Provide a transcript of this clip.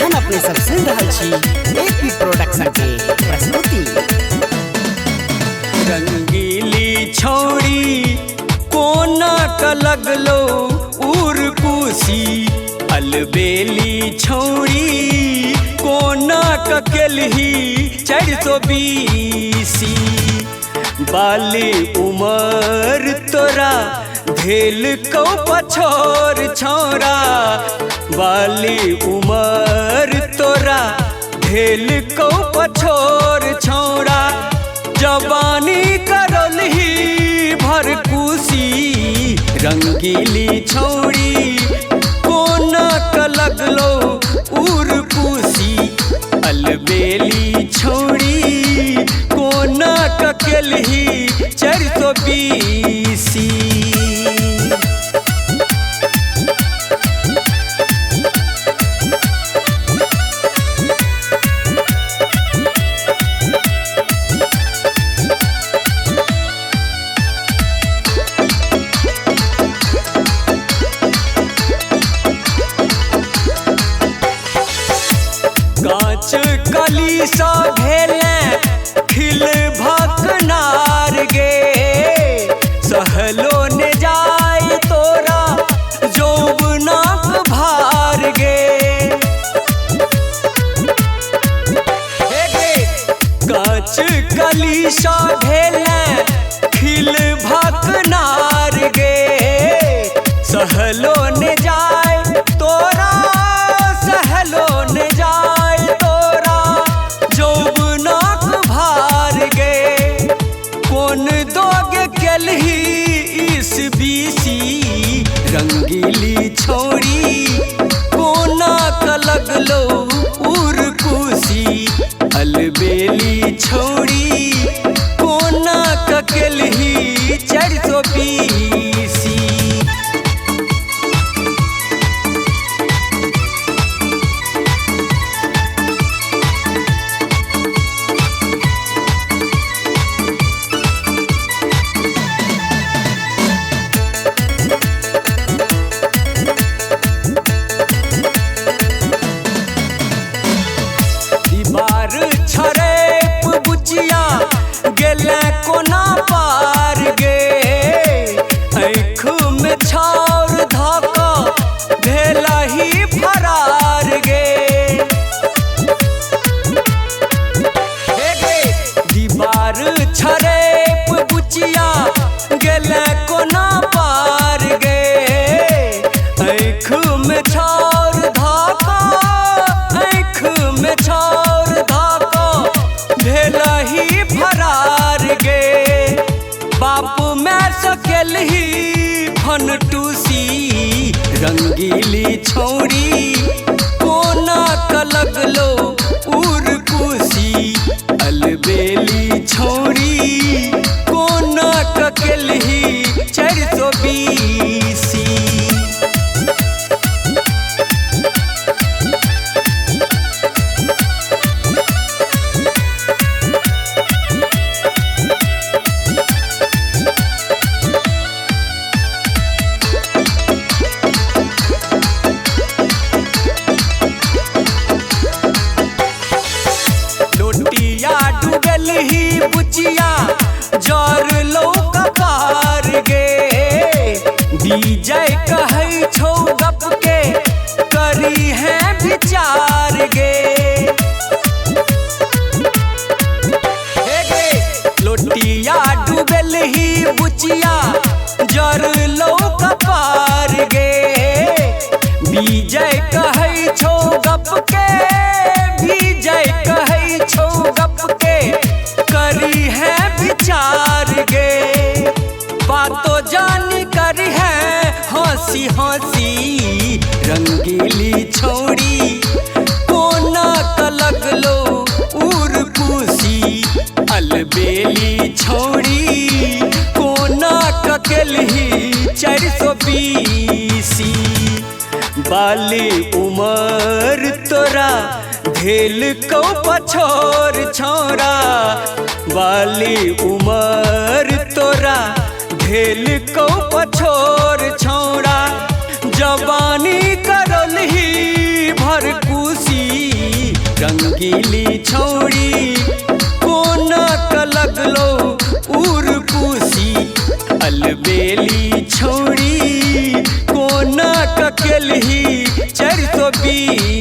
अखन अपने सब सुन रहल छी एपी प्रोडक्शन के प्रस्तुति। रंगीली छौड़ी कोना क लगलो उर्कुसी, अलबेली छौड़ी कोना क केलही 420। बाली उमर तोरा धेल कौ पछोर छौरा, बाली उमर तोरा धेल कौ पछोर छौरा। जवानी करलही भरकुसी, रंगीली छौड़ी कोना क लगलो उर्कुसी, अलबेली छौड़ी कोना क केलही 420। कांच कली सा भेले खिल भकनार गे, सहलो ने जाय तोरा जौबनाक भार गे। कांच कली सा भेले खिल भकनार गे, सहलो ने जाय तोरा, सहलो ने जाय तोरा जौबनाक भार गे। कौन दोगे केलही 20 रंगीली छौड़ी कोना क लगलो उर्कुसी, अलबेली छौड़ी कोना क केलही 420। छरेप बुचिया गेले कोना पार गे, आँख में छाउर धका भेलही फरार गे। दीवार छरेप बुचिया गेले कोना पार गे, आँख में छाउर धका, आँख में छाउर धका भेलही फरार गे। बाप में सकेलही फनटूसी, रंगीली छौड़ी कोना क लगलो उर्कुसी, अलबेली छौड़ी कोना क केलही 420। डूबेलही बुचिया जर लो कपार गे, डीजे कहै छौ गप के करी है विचार गे। लोटिया डूबेलही बुचिया जर लो कपार गे, डीजे कहै छौ गप के, डीजे कहै छौ गप के करी है विचार गे। बातो जानी करी है हंसी हंसी, रंगीली छौड़ी कोना क लगलो उर्कुसी, अलबेली छौड़ी कोना क केलही 420। बाली उमर तोरा धेल कौ पछोर छौरा, बाली उमर तोरा धेल कौ पछोर छौरा। जवानी करलही भर कुशी रंगीली छौड़ी कोना क लगलो उर्कुशी अलबेली छौड़ी कोना क केलही 420